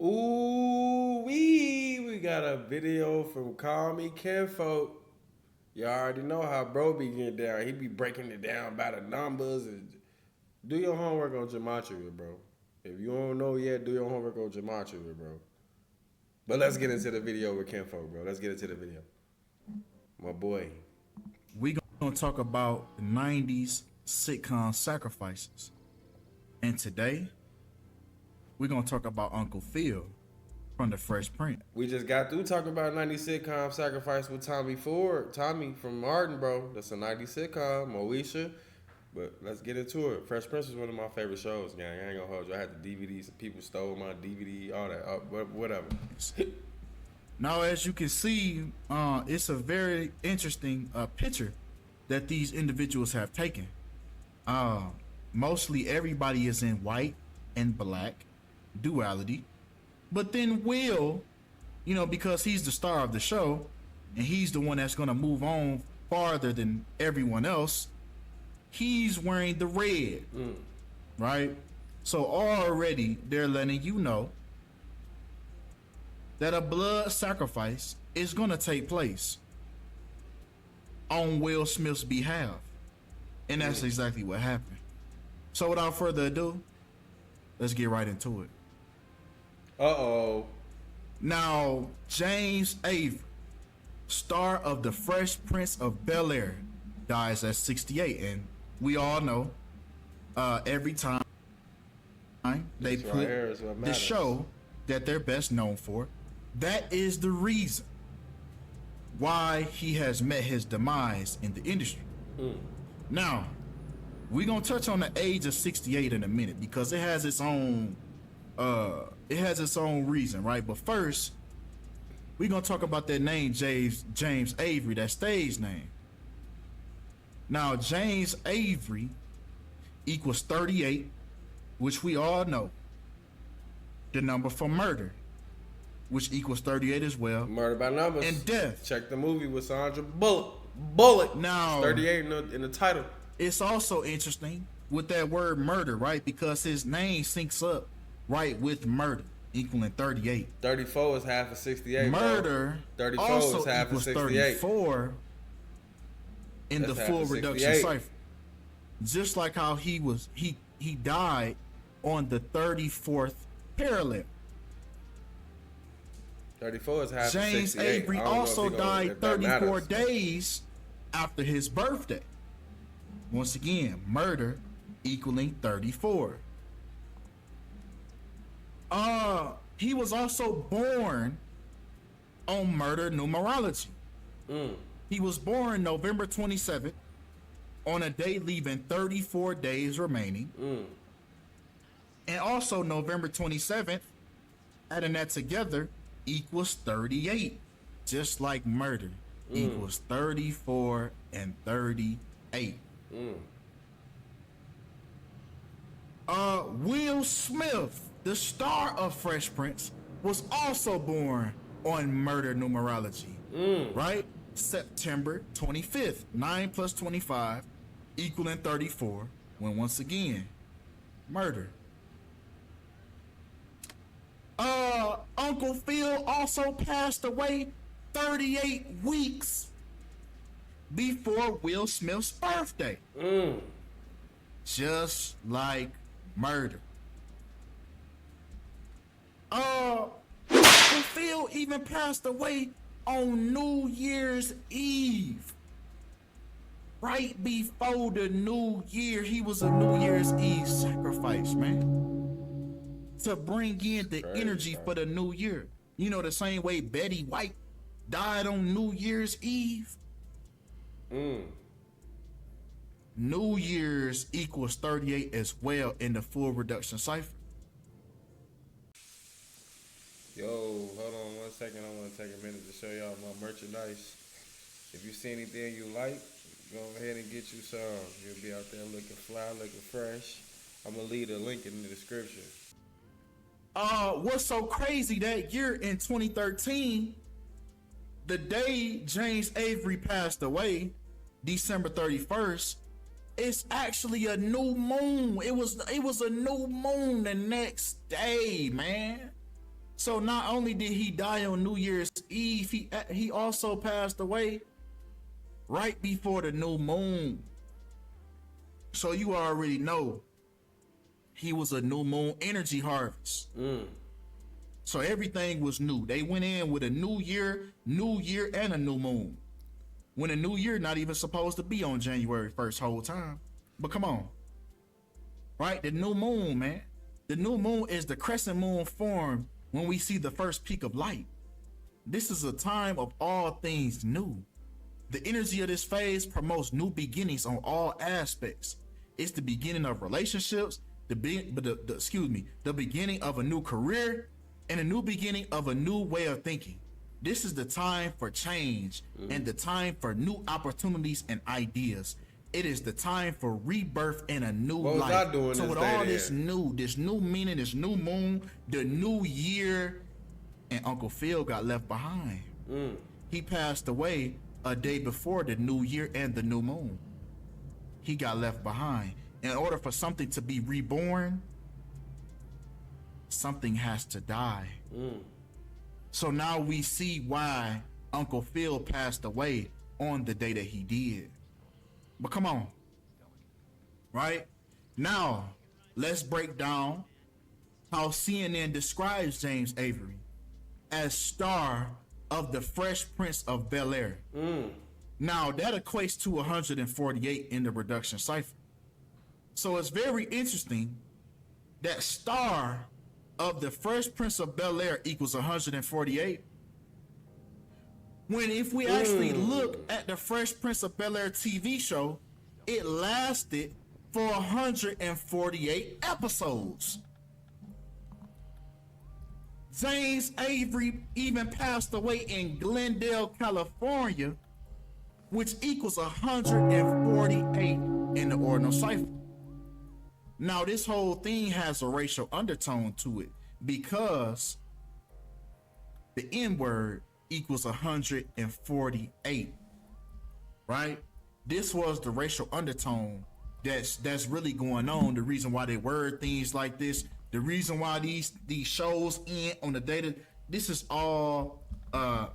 Ooh, we got a video from Call Me Kinfolk. You already know how bro be getting down. He be breaking it down by the numbers. And do your homework on Gematria, bro. If you don't know yet, do your homework on Gematria, bro. But let's get into the video with Kinfolk, bro. Let's get into the video. My boy. We gonna talk about the 90s sitcom sacrifices. And today, we're gonna talk about Uncle Phil from the Fresh Prince. We just got through talking about 90s sitcom Sacrifice with Tommy Ford. Tommy from Martin, bro. That's a 90s sitcom. Moesha. But let's get into it. Fresh Prince is one of my favorite shows, gang. I ain't gonna hold you. I had the DVDs. People stole my DVD, all that. Whatever. Now, as you can see, it's a very interesting picture that these individuals have taken. Mostly everybody is in white and black duality. But then Will, because he's the star of the show and he's the one that's going to move on farther than everyone else, he's wearing the red, right? So already they're letting you know that a blood sacrifice is going to take place on Will Smith's behalf. And that's exactly what happened. So without further ado, let's get right into it. Uh-oh. Now, James Avery, star of The Fresh Prince of Bel-Air, dies at 68. And we all know every time they This right put here is what the matters. show that they're best known for, that is the reason why he has met his demise in the industry. Now, we're gonna touch on the age of 68 in a minute because it has its own reason, right? But first, we're gonna talk about that name, James Avery, that stage name. Now, James Avery equals 38, which we all know. The number for murder, which equals 38 as well. Murder by Numbers. And death. Check the movie with Sandra Bullock. Now, 38 in the title. it's also interesting with that word murder, right? Because his name syncs up right with murder, equaling 38. 34 is half of 68. Murder 34 also is half of equals 68. 34 in That's the half full of reduction 68. cipher. Just like how he died on the 34th parallel. 34 is half James of 68. Avery I don't know also if died that 34 matters. days after his birthday. Once again, murder equaling 34. He was also born on murder numerology. He was born November 27th on a day leaving 34 days remaining. And also November 27th, adding that together, equals 38. Just like murder equals 34 and 38. Will Smith, the star of Fresh Prince, was also born on murder numerology. Right? September 25th, 9 plus 25 equaling 34, when once again, murder. Uncle Phil also passed away 38 weeks before Will Smith's birthday. Just like murder. Uncle Phil even passed away on New Year's Eve. Right before the new year, he was a New Year's Eve sacrifice, man. To bring in the energy for the new year. You know, the same way Betty White died on New Year's Eve. New Year's equals 38 as well in the full reduction cipher. Yo, hold on 1 second. I want to take a minute to show y'all my merchandise. If you see anything you like, go ahead and get you some. You'll be out there looking fly, looking fresh. I'm going to leave a link in the description. What's so crazy that year in 2013, the day James Avery passed away, December 31st, it's actually a new moon. It was a new moon the next day, man. So not only did he die on New Year's Eve, he also passed away right before the new moon. So you already know he was a new moon energy harvest. So everything was new. They went in with a new year and a new moon. When a new year not even supposed to be on January 1st whole time. But come on. Right? The new moon, man. The new moon is the crescent moon formed when we see the first peak of light. This is a time of all things new. The energy of this phase promotes new beginnings on all aspects. It's the beginning of relationships, the beginning of a new career, and a new beginning of a new way of thinking. This is the time for change and the time for new opportunities and ideas. It is the time for rebirth and a new life. What was I doing so this with day all then? this new meaning, this new moon, the new year, and Uncle Phil got left behind. He passed away a day before the new year and the new moon. He got left behind. In order for something to be reborn, something has to die. So now we see why Uncle Phil passed away on the day that he did. But come on. Right? Now, let's break down how CNN describes James Avery as star of the Fresh Prince of Bel-Air. Now, that equates to 148 in the reduction cipher. So it's very interesting that star of the Fresh Prince of Bel-Air equals 148. When if we actually look at the Fresh Prince of Bel-Air TV show, it lasted for 148 episodes. James Avery even passed away in Glendale, California, which equals 148 in the ordinal cipher. Now, this whole thing has a racial undertone to it because the N-word equals 148, right? This was the racial undertone that's really going on. The reason why they word things like this, the reason why these shows end on the data, this is all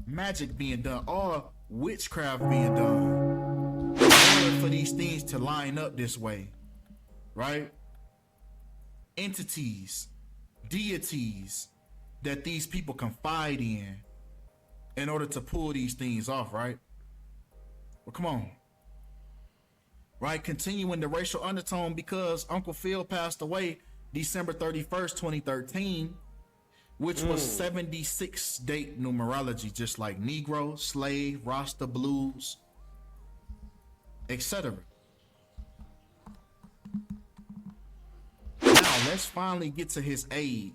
magic being done, all witchcraft being done in order for these things to line up this way, right? Entities, deities that these people confide in order to pull these things off, right? Well, come on. Right, continuing the racial undertone because Uncle Phil passed away December 31st, 2013, which was 76 date numerology, just like Negro, Slave, Rasta, Blues, etc. Now, let's finally get to his age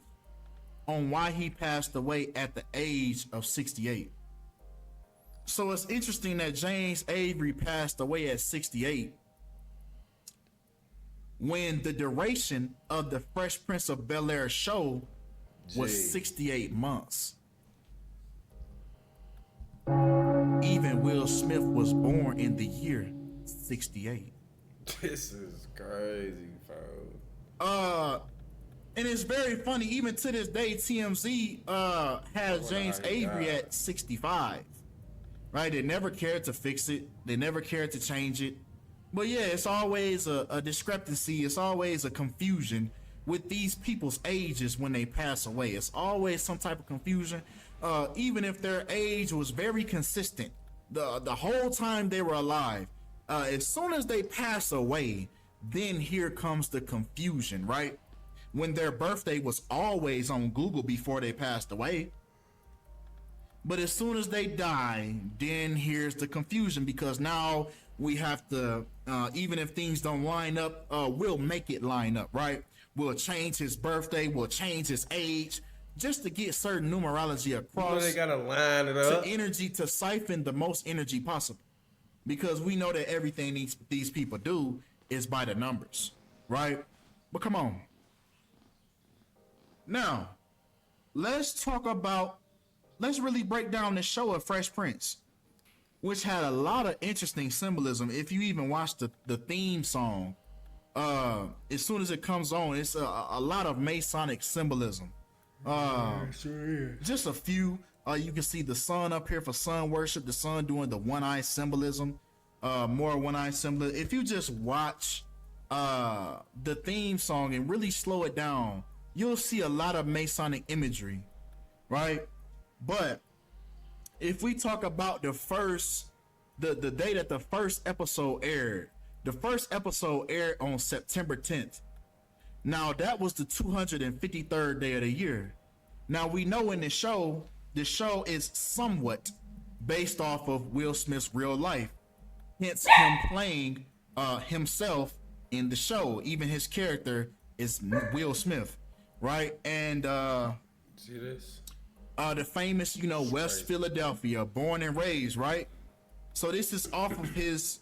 on why he passed away at the age of 68. So it's interesting that James Avery passed away at 68 when the duration of the Fresh Prince of Bel-Air show was 68 months. Even Will Smith was born in the year 68. This is crazy, bro. And it's very funny, even to this day, TMZ has James Avery at 65. Right? They never cared to fix it. They never cared to change it. But yeah, it's always a discrepancy. It's always a confusion with these people's ages when they pass away. It's always some type of confusion. Even if their age was very consistent the whole time they were alive. As soon as they pass away, then here comes the confusion, right? When their birthday was always on Google before they passed away. But as soon as they die, then here's the confusion because now we have to, even if things don't line up, we'll make it line up, right? We'll change his birthday, we'll change his age, just to get certain numerology across. They gotta line it up. To energy, to siphon the most energy possible. Because we know that everything these people do is by the numbers, right? But come on. Now, let's really break down the show of Fresh Prince, which had a lot of interesting symbolism. If you even watch the theme song, as soon as it comes on, it's a lot of Masonic symbolism. Just a few. You can see the sun up here for sun worship. The sun doing the one-eye symbolism. More one-eye symbolism. If you just watch the theme song and really slow it down, you'll see a lot of Masonic imagery, right? But if we talk about the day that the first episode aired, the first episode aired on September 10th. Now that was the 253rd day of the year. Now we know in the show is somewhat based off of Will Smith's real life. Hence him playing himself in the show. Even his character is Will Smith, right? And see this? The famous, West Philadelphia, born and raised, right? So this is off of his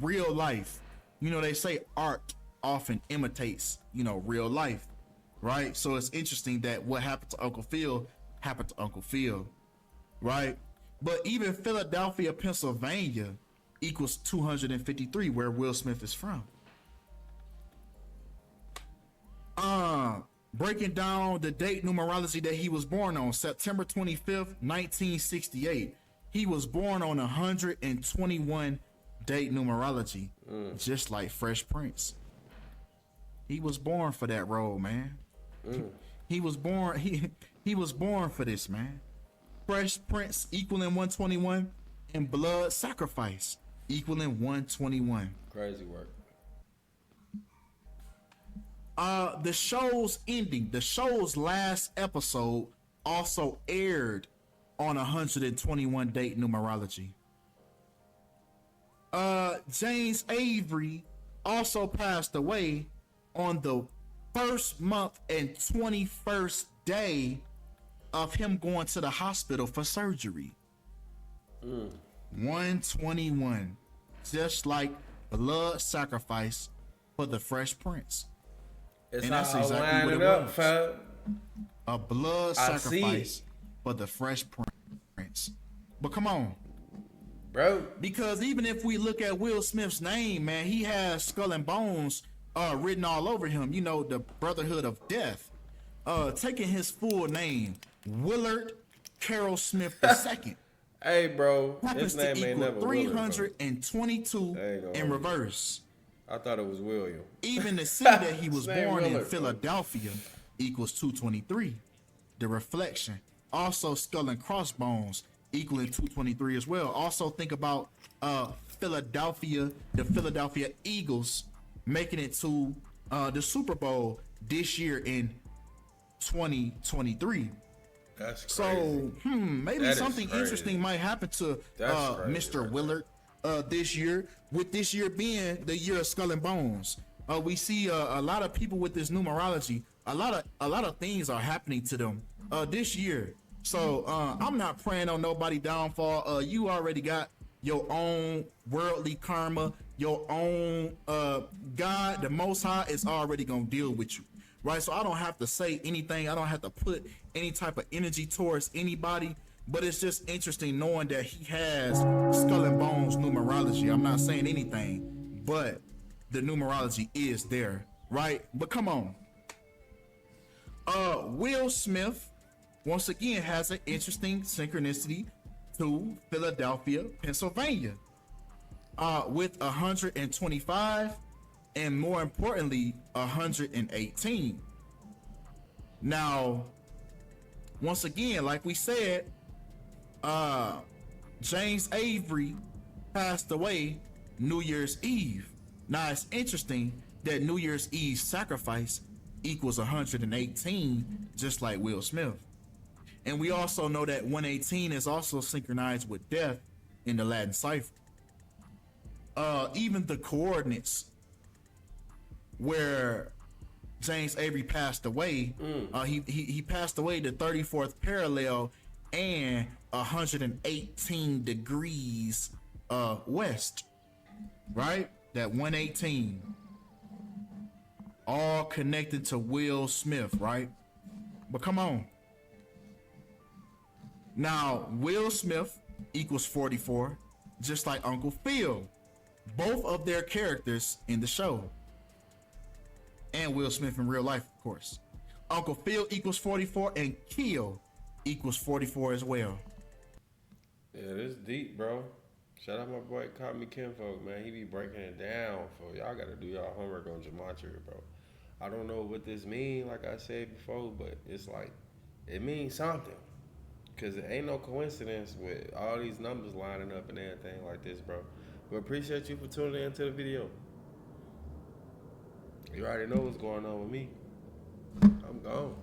real life. They say art often imitates, real life, right? So it's interesting that what happened to Uncle Phil happened to Uncle Phil, right? But even Philadelphia, Pennsylvania equals 253, where Will Smith is from. Breaking down the date numerology that he was born on, September 25th, 1968. He was born on 121 date numerology, just like Fresh Prince. He was born for that role, man. He was born. He was born for this, man. Fresh Prince equaling 121, and Blood Sacrifice equaling 121. Crazy work. The show's ending, the show's last episode also aired on 121 date numerology. James Avery also passed away on the first month and 21st day of him going to the hospital for surgery. 121, just like Blood Sacrifice for the Fresh Prince. It's and that's all exactly what it up, was. fam. A blood sacrifice for the Fresh Prince. But come on, bro. because even if we look at Will Smith's name, man, he has Skull and Bones written all over him. The Brotherhood of Death. Taking his full name, Willard Carroll Smith II. Hey, bro. Happens His name to ain't equal never 322 in reverse. I thought it was William. Even the city that he was His name born in, Willard, Philadelphia, equals 223. The Reflection. Also Skull and Crossbones equaling 223 as well. Also think about Philadelphia, the Philadelphia Eagles making it to the Super Bowl this year in 2023. That's crazy. So, maybe That something interesting might happen to Mr. Willard this year, with this year being the year of Skull and Bones. We see a lot of people with this numerology. A lot of things are happening to them this year. So I'm not praying on nobody downfall. You already got your own worldly karma. Your own God, the Most High, is already gonna deal with you, right? So I don't have to say anything. I don't have to put any type of energy towards anybody. But it's just interesting knowing that he has Skull and Bones numerology. I'm not saying anything, but the numerology is there, right? But come on. Will Smith, once again, has an interesting synchronicity to Philadelphia, Pennsylvania, with 125 and, more importantly, 118. Now, once again, like we said, James Avery passed away New Year's Eve. Now it's interesting that New Year's Eve sacrifice equals 118, just like Will Smith. And we also know that 118 is also synchronized with death in the Latin cipher. Even the coordinates where James Avery passed away, he passed away the 34th parallel and 118 degrees west, right? That 118, all connected to Will Smith, right? But come on. Now, Will Smith equals 44, just like Uncle Phil. Both of their characters in the show. And Will Smith in real life, of course. Uncle Phil equals 44, and Kill equals 44 as well. Yeah, this deep, bro. Shout out my boy, Call Me Kinfolk, man. He be breaking it down for y'all. Gotta do y'all homework on Gematria, bro. I don't know what this mean, like I said before, but it's like it means something. Cause it ain't no coincidence with all these numbers lining up and everything like this, bro. But appreciate you for tuning into the video. You already know what's going on with me. I'm gone.